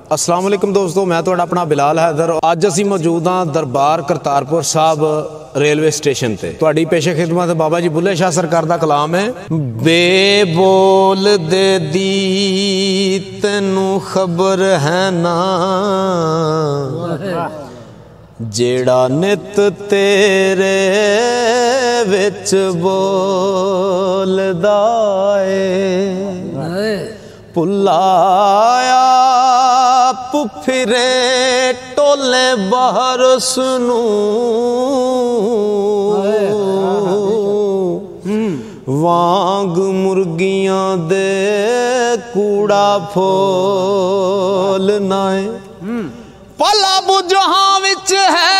अस्सलाम वालेकुम दोस्तों, मैं तुहाडा अपना बिलाल हैदर। अज असीं मौजूद हाँ दरबार करतारपुर साहब रेलवे स्टेशन ते। तुहाडी पेशे खिदमत बाबा जी बुल्ले शाह सरकार दा कलाम है। बेबोल दे दी तैनू खबर है ना, जेड़ा नित तेरे विच बोलदा है। पुलाया फिरे टोले बाहर सुनू, वांग मुर्गियां दे कूड़ा फोल नाए। पला बुजहां विच है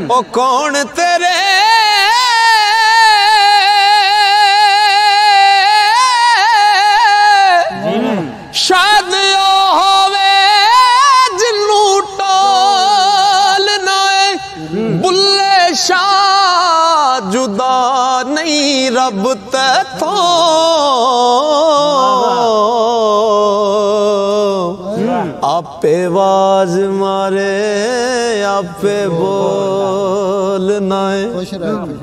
ओ कौन तेरे, शायद ओ होवे जिन्नू टोल नाए। बुल्ले शाह जुदा नहीं रब तैथों, आपे आवाज मारे आपे बोलना है।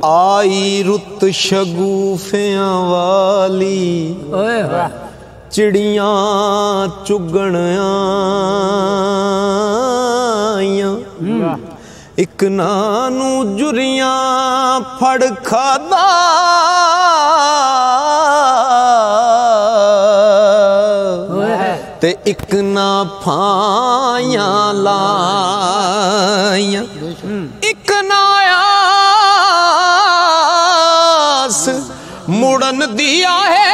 आई रुत शगुफियां वाली, चिड़ियां चुगण आईयां। इक नानू जुरियां फड़ खादा, ते इक ना फायां लाइयां। इक ना आस मुड़न दिया है,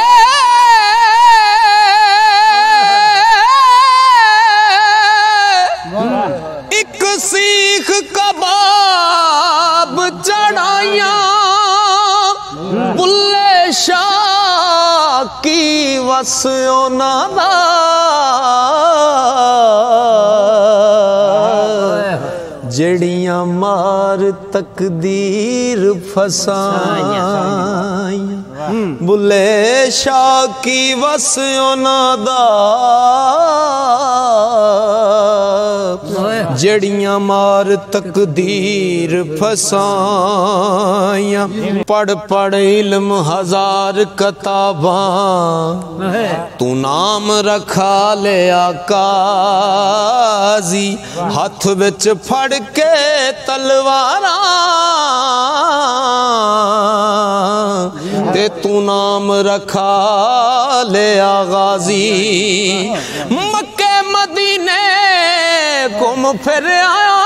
एक सीख कबाब चढ़ाइया। बुल्ले शाह की वस ओना जड़ियां मार तकदीर फसाइया। बुल्ले शाह की वस ओना जड़ियां मार तकदीर फसाइया। पढ़ पढ़ इल्म हजार कताबां, तू नाम रखा लिया काजी। हथ विच फड़ के तलवारां, ते तू नाम रखा लिया गाजी। मक्के मदीने घूम फिर आया,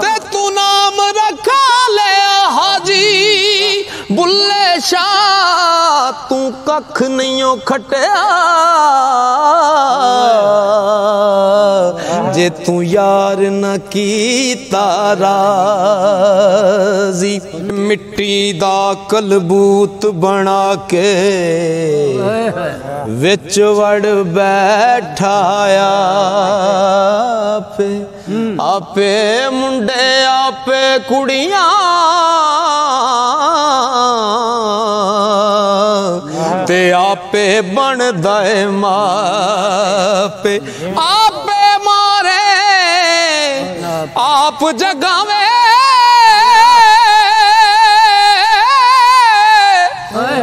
ते तू नाम रखा ले हाजी। बुल्ले शाह तू कख नहीं खटिया, जे तू यार न कीता राजी। मिट्टी दा कलबूत बना के विच वड़ बैठाया। आपे मुंडे आपे कुड़ियां, ते आपे बन दे मापे। आपे मारे आप जगावे,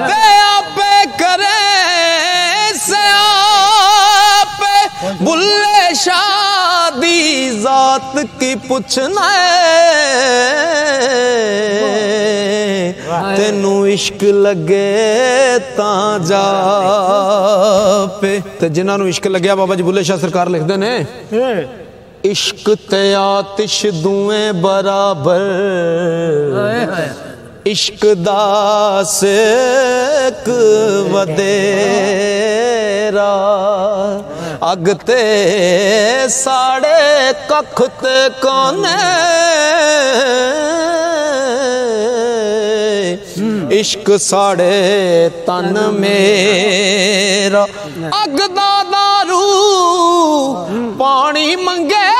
ते आपे करे से आपे। बुल्ले शाह दी जात की पुछना तेनू इश्क लगे तां जा पे। ते जिन्हां नू इश्क लग्या बाबा जी बुल्ले शाह सरकार लिखदे ने, इश्क ते आतिश दुएं बराबर, इश्क दा सेक वदेरा। अग ते साड़े कख ते कोने, इश्क साड़े तन मेरा। अग दा दारू पानी मंगे,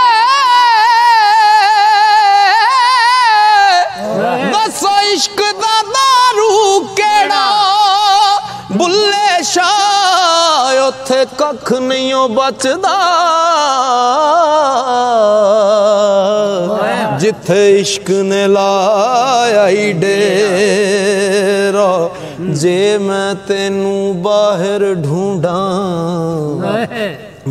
दसो इश्क दा दारू केड़ा। बुल्ले शाह जा उत्थे कख नहीं बचदा जिथे इश्क ने लाया ही डेरा जे मैं तेनू बाहर ढूंढा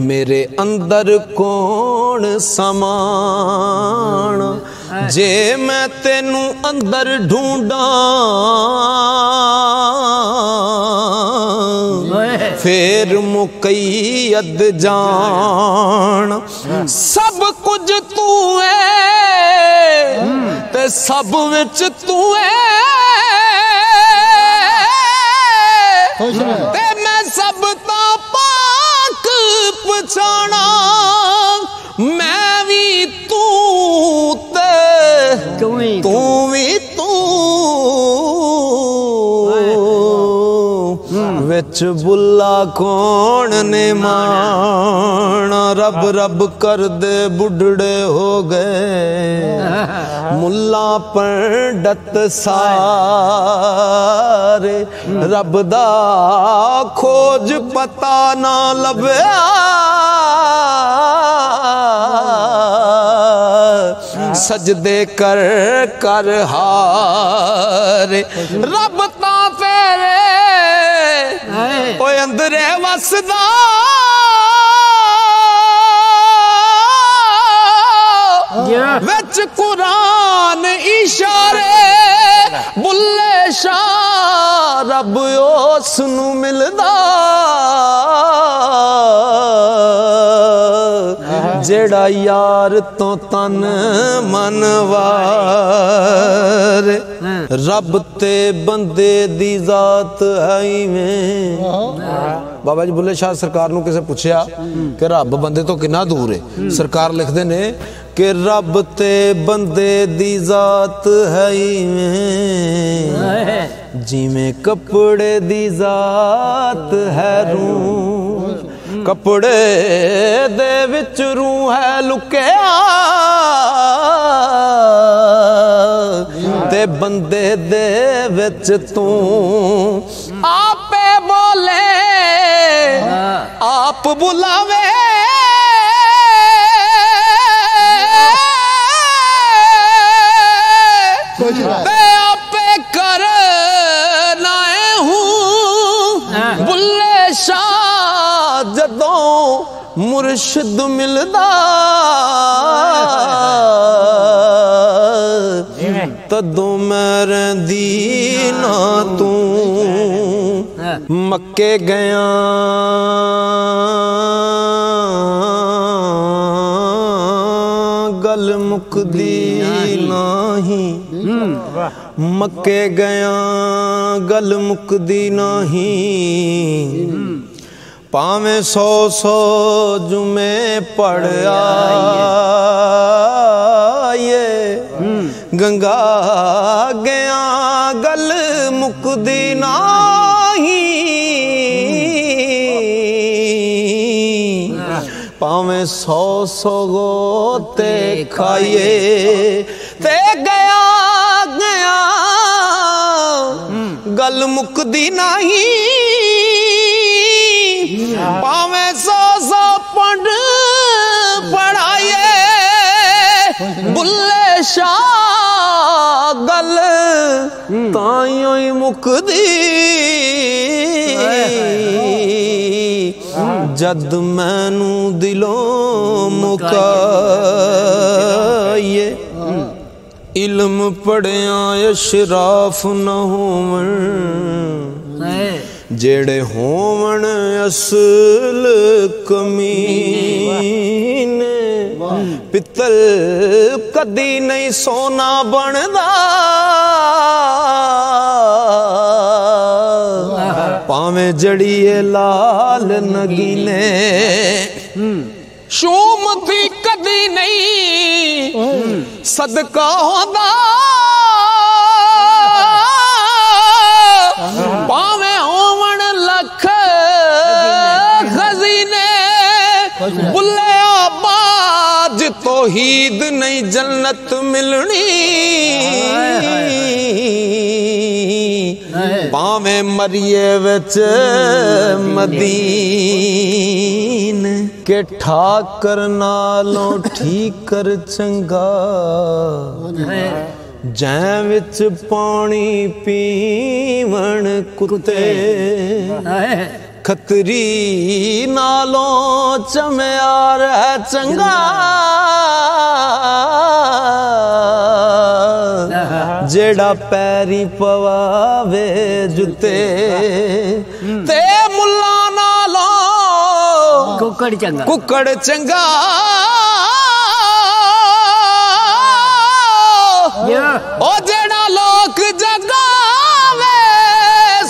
मेरे अंदर कौन समान जे मैं तेनू अंदर ढूंढा फिर मुकई अद जान सब कुछ तू है ते सब विच तू है ते मैं सब ता पाक पछाना मैं भी तू ते तू भी तू विच बुला कौन ने माना रब रब कर दे बुढ़ड़े हो गए मुल्ला पंडित सारे रब दा खोज पता ना लभया सजदे कर कर हारे रब ता फेरे ओए अंदरे वसदा विच कुरान इशारे बुल्ले शाह रब उस नू मिलदा जेड़ा यार तो तन मनवार रब ते बंदे दी जात है में बाबा जी बुल्ले शाह सरकार नू किसे पूछया कि रब बंदे तो कितना दूर है सरकार लिखते ने कि रब ते बंदे दी जात है में जिमें कपड़े दी जात है रूह कपड़े दे विच रूह है लुकिया ते बंदे दे विच तू आपे बोले आप बुलावे ते आपे कर लाए हूँ बुल्ले शाह जदों मुर्शिद मिलदा तदों मैं रहिंदी ना तू मक्के गया गल मुकदी नाही मक्के गया गल मुकदी नहीं पावे 100 जुमे पढ़या ये गंगा गया गल मुकदी नहीं पावे 100 गोते खाइए ते गया गया गल मुकदी नहीं पावे 100 पढ़ पढ़ाइए बुल्ले शाह गल ताइयों ही मुकदी जद मैनू दिलों मुकाइए इल्म पढ़िया अशराफ न होवन जेड़े होवन असल कमीने पित्तल कदी नहीं सोना बनदा पावे जड़िए लाल नगीने शूम थी कदी नहीं सदका होंदा पावे होवन लख खजीने बुल्ले आबाज तौहीद नहीं जन्नत मिलनी भावे मरिए विच मदीन के ठाकर नालों ठीकर चंगा जै विच पानी पीवण कुत्ते खतरी नालों चम्यार है चंगा जेड़ा पैरी पवावे जुते ते मुल्ला नालों कुकड़ चंगा ओ जेड़ा लोक जगावे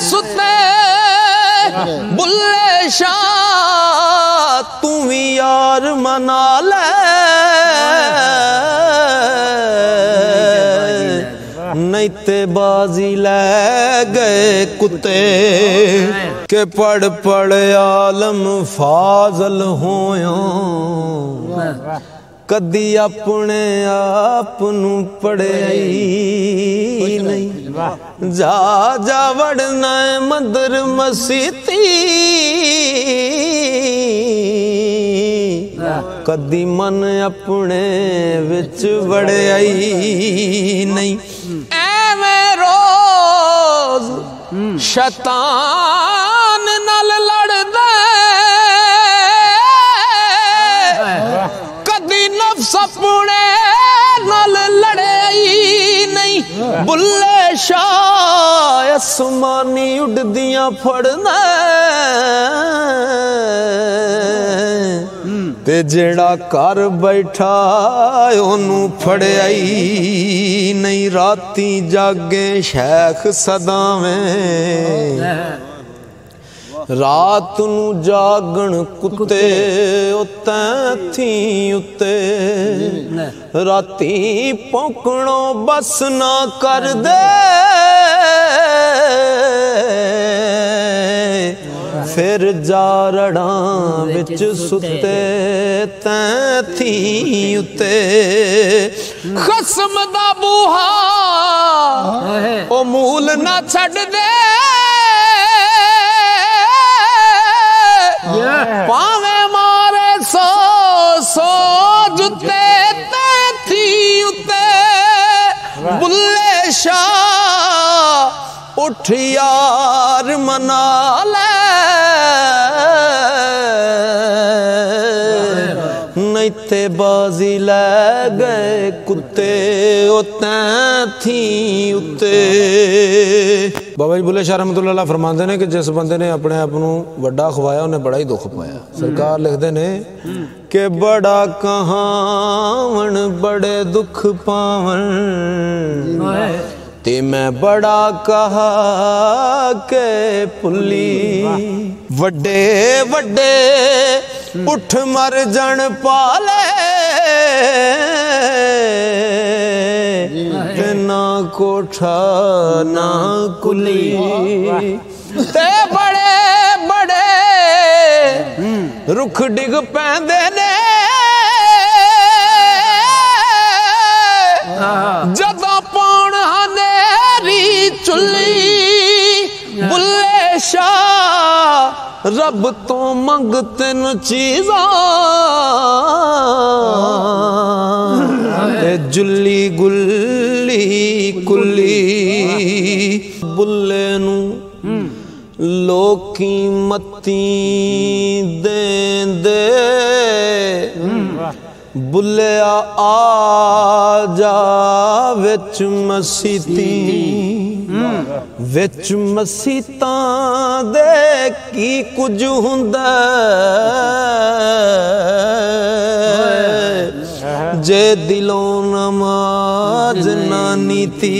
सुते बुल्ले शाह तू भी यार मना ले नहीं ते बाजी ले गए कुत्ते के पढ़ पढ़ आलम फाजल होयो कदी अपने आप नू पढ़े नहीं जा जा वड़ना मंदिर मसीती कदी मन अपने विच वड़े नहीं एवें रोज शैतान नाल लड़दा कदी नफ्स अपने नाल लड़े नहीं बुल्ले शाह आसमानी उड़दियां फड़ना ते जेड़ा घर बैठा ओनू फड़िया नहीं राती जागे शेख सदावें रात नू जागण कुत्ते थी उत्ते राती भौंकणो बस ना कर दे फिर जारड़ा विच सुते थी उत्ते खसम दा बूहा ओ मूल ना छड़ दे पावे मारे सो सो जुते थी उत्ते बुल्ले शाह उठ यार मना ले नहीं ते बाजी ले गए कुत्ते थी उत्ते। बाबा जी बुल्ले शाह रहमतुल्लाह फरमाते ने कि जिस बंदे ने अपने आप को वड्डा खवाया उन्हें बड़ा ही दुख पाया। सरकार लिखते ने कि बड़ा कहावन बड़े दुख पावन ते मैं बड़ा कहा के पुली वड्डे वड्डे उठ मर जन पाले ना कोठा ना कुली ते बड़े बड़े रुख डिग पैंदे ने जदा पौण हनेरी चुली बुल्ले शाह रब तो मंग तेन चीज़ां जुल्ली गुल्ली कुली बुल्ले नू लोकी मती देंदे बुल्लिया आ जा विच मसीती विच मसीतां दे की कुछ हुंदा जे दिलों नमाज ना नीती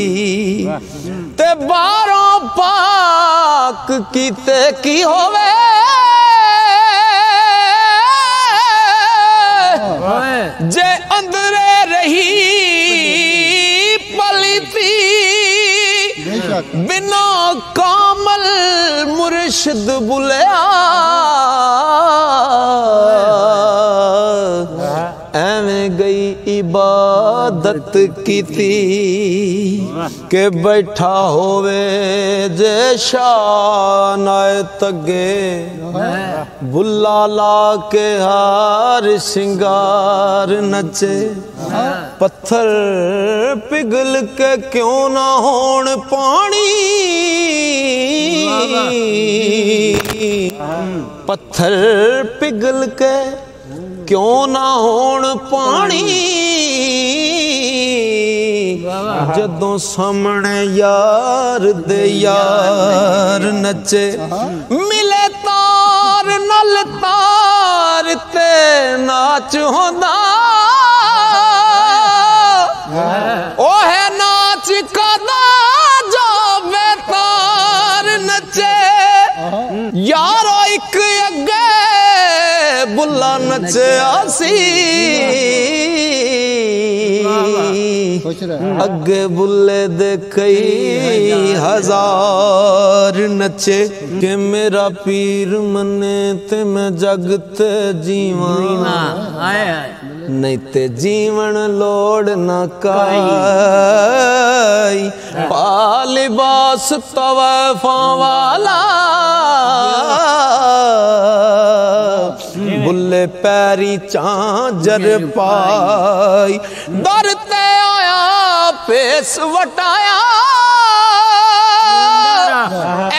ते बारों पाक कीते की होवे जे अंदरे रही पलीती बिना कामल मुर्शिद बुलिया एवें गई इबादत आदत कीती के बैठा होवे जे शानायत अगे बुला ला के हार सिंगार नचे पत्थर पिघल के क्यों ना होण पानी पत्थर पिघल के क्यों ना होण पानी जदों सामने यार दे यार नचे मिले तार नल तार ते नाच होंदा ओहे नाच कदा जो बेतार नचे यारो एक अगे बुला नचे आसी अगे बुले दे कई हजार नचे के मेरा पीर मने ते मैं जगते जीवा नहीं ते जीवन लोड़ न काई पालिबास तवैफा वाला बुले पैरी चांजर पाई दरते आया पेश वटाया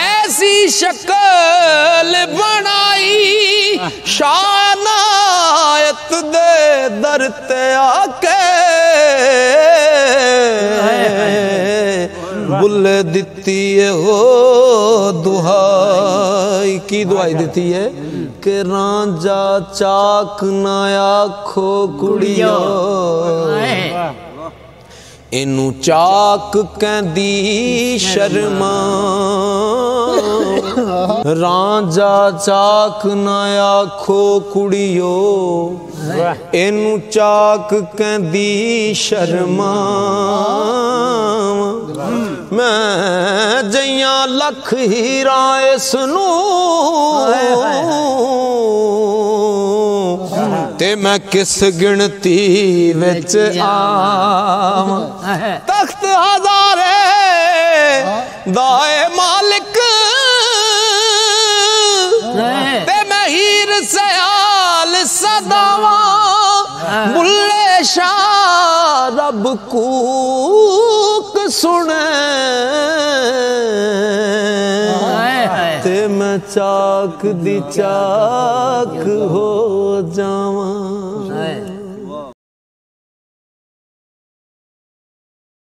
ऐसी शक्ल बनाई शानायत दे दरते आके बुले दिती है हो दुहाई की दुआई देती है के रांझा चाक ना आखो कुड़ियो इनू चाक कहंदी शर्मा रांझा चाक ना आखो कुड़ियो इनू चाक कहंदी शर्मा मैं जइया लख हीरा इसनू ते मैं किस गिनती विच आवां तख्त हज़ारे दाए मालिक ते मैं हीर सयाल सदावा बुल्ले शाह रब कूक सुने ते मैं चाक दी चाक हो जावां।